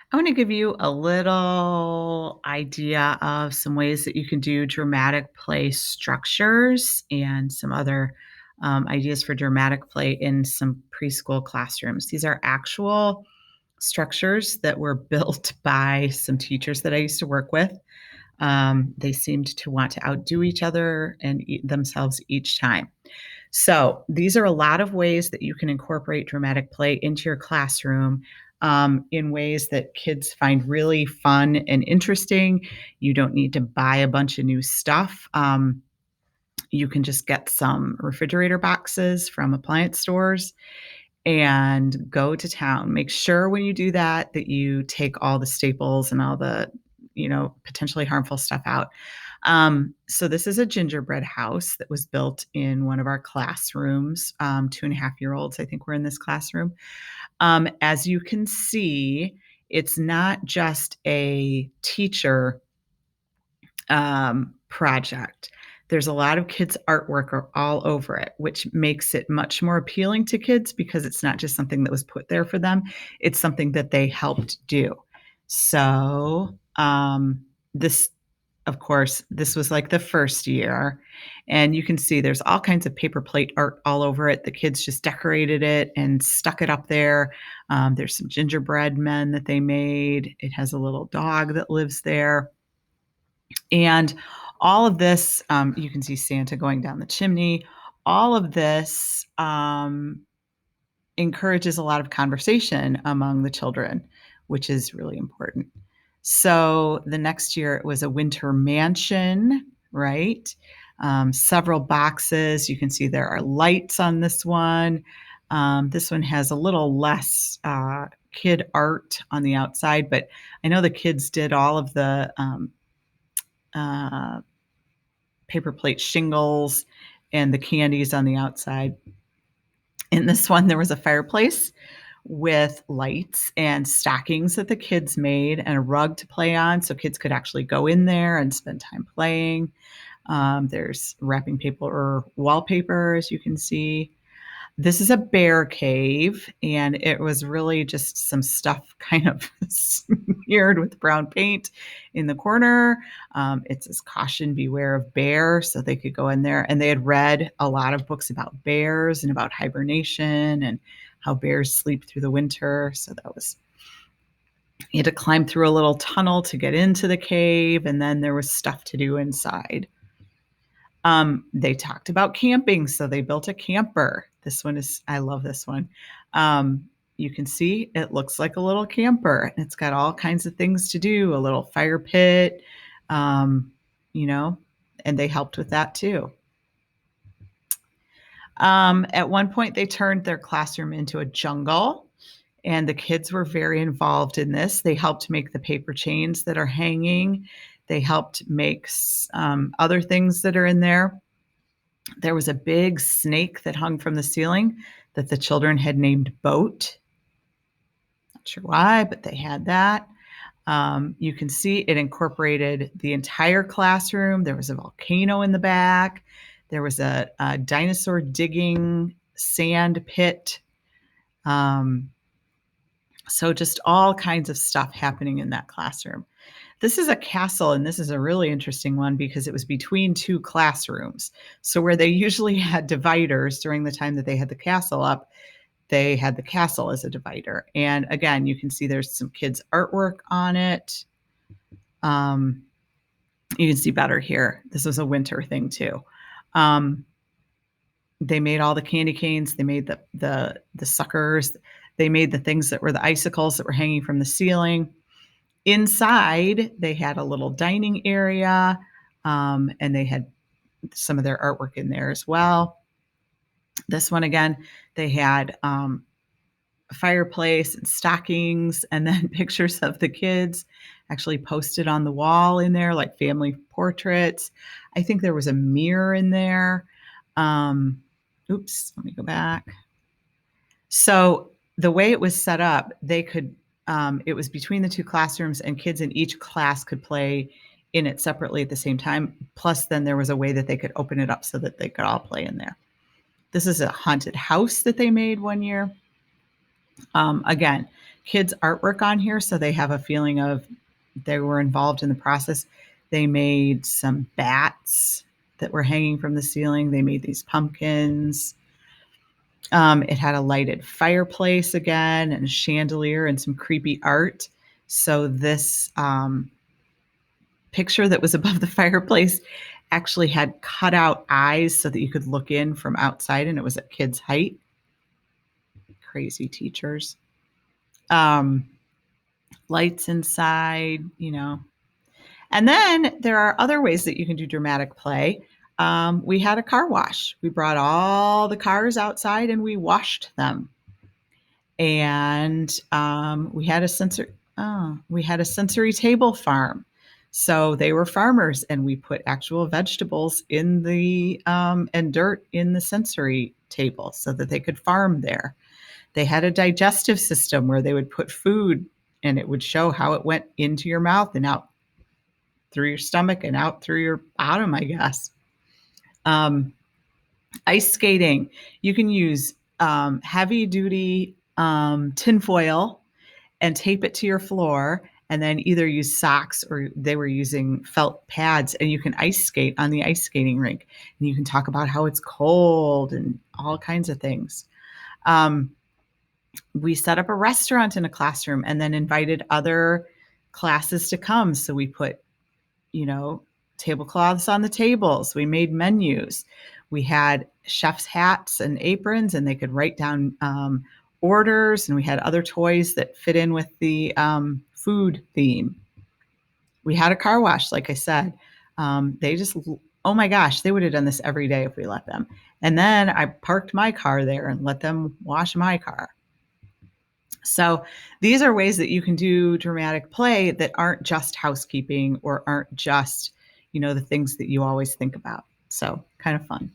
I want to give you a little idea of some ways that you can do dramatic play structures and some other ideas for dramatic play in some preschool classrooms. These are actual structures that were built by some teachers that I used to work with. They seemed to want to outdo each other and themselves each time. So, these are a lot of ways that you can incorporate dramatic play into your classroom in ways that kids find really fun and interesting. You don't need to buy a bunch of new stuff. You can just get some refrigerator boxes from appliance stores and go to town. Make sure when you do that that you take all the staples and all the, potentially harmful stuff out. So this is a gingerbread house that was built in one of our classrooms. 2.5-year-olds, I think, were in this classroom. As you can see, it's not just a teacher project. There's a lot of kids' artwork all over it, which makes it much more appealing to kids because it's not just something that was put there for them, it's something that they helped do. So, this, of course, this was like the first year. And you can see there's all kinds of paper plate art all over it. The kids just decorated it and stuck it up there. There's some gingerbread men that they made. It has a little dog that lives there. And all of this, you can see Santa going down the chimney. All of this encourages a lot of conversation among the children, which is really important. So the next year it was a winter mansion, right? Several boxes. You can see there are lights on this one. This one has a little less kid art on the outside, but I know the kids did all of the uh, paper plate shingles and the candies on the outside. In this one, there was a fireplace with lights and stockings that the kids made and a rug to play on so kids could actually go in there and spend time playing. There's wrapping paper or wallpaper, as you can see. This is a bear cave, and it was really just some stuff kind of smeared with brown paint in the corner. It says caution, beware of bear, so they could go in there. And they had read a lot of books about bears and about hibernation and how bears sleep through the winter. So that was, you had to climb through a little tunnel to get into the cave, and then there was stuff to do inside. They talked about camping, so they built a camper. This one is, I love this one. You can see it looks like a little camper. It's got all kinds of things to do, a little fire pit, um, you know, and they helped with that too. At one point, they turned their classroom into a jungle, and the kids were very involved in this. They helped make the paper chains that are hanging. They helped make other things that are in there. There was a big snake that hung from the ceiling that the children had named Boat. Not sure why, but they had that. You can see it incorporated the entire classroom. There was a volcano in the back. There was a dinosaur digging sand pit. So just all kinds of stuff happening in that classroom. This is a castle, and this is a really interesting one because it was between two classrooms. So where they usually had dividers during the time that they had the castle up, they had the castle as a divider. And again, you can see there's some kids' artwork on it. You can see better here. This was a winter thing too. They made all the candy canes. They made the suckers. They made the things that were the icicles that were hanging from the ceiling. Inside, they had a little dining area, and they had some of their artwork in there as well. This one, again, they had a fireplace and stockings, and then pictures of the kids actually posted on the wall in there, like family portraits. I think there was a mirror in there. Oops, let me go back. So the way it was set up, they could, it was between the two classrooms, and kids in each class could play in it separately at the same time. Plus, then there was a way that they could open it up so that they could all play in there. This is a haunted house that they made one year. Again, kids' artwork on here, so they have a feeling of they were involved in the process. They made some bats that were hanging from the ceiling. They made these pumpkins. It had a lighted fireplace again, and a chandelier, and some creepy art. So this picture that was above the fireplace actually had cutout eyes so that you could look in from outside, and it was at kids' height. Crazy teachers. Um, Lights inside, And then there are other ways that you can do dramatic play. We had a car wash. We brought all the cars outside and we washed them. And we had a sensory table farm. So they were farmers, and we put actual vegetables in the and dirt in the sensory table so that they could farm there. They had a digestive system where they would put food and it would show how it went into your mouth and out through your stomach and out through your bottom, I guess. Ice skating. You can use heavy duty tinfoil and tape it to your floor, and then either use socks, or they were using felt pads, and you can ice skate on the ice skating rink. And you can talk about how it's cold and all kinds of things. We set up a restaurant in a classroom and then invited other classes to come. So we put, tablecloths on the tables. We made menus. We had chef's hats and aprons, and they could write down orders. And we had other toys that fit in with the food theme. We had a car wash, like I said. Oh my gosh, they would have done this every day if we let them. And then I parked my car there and let them wash my car. So these are ways that you can do dramatic play that aren't just housekeeping or aren't just, the things that you always think about. So kind of fun.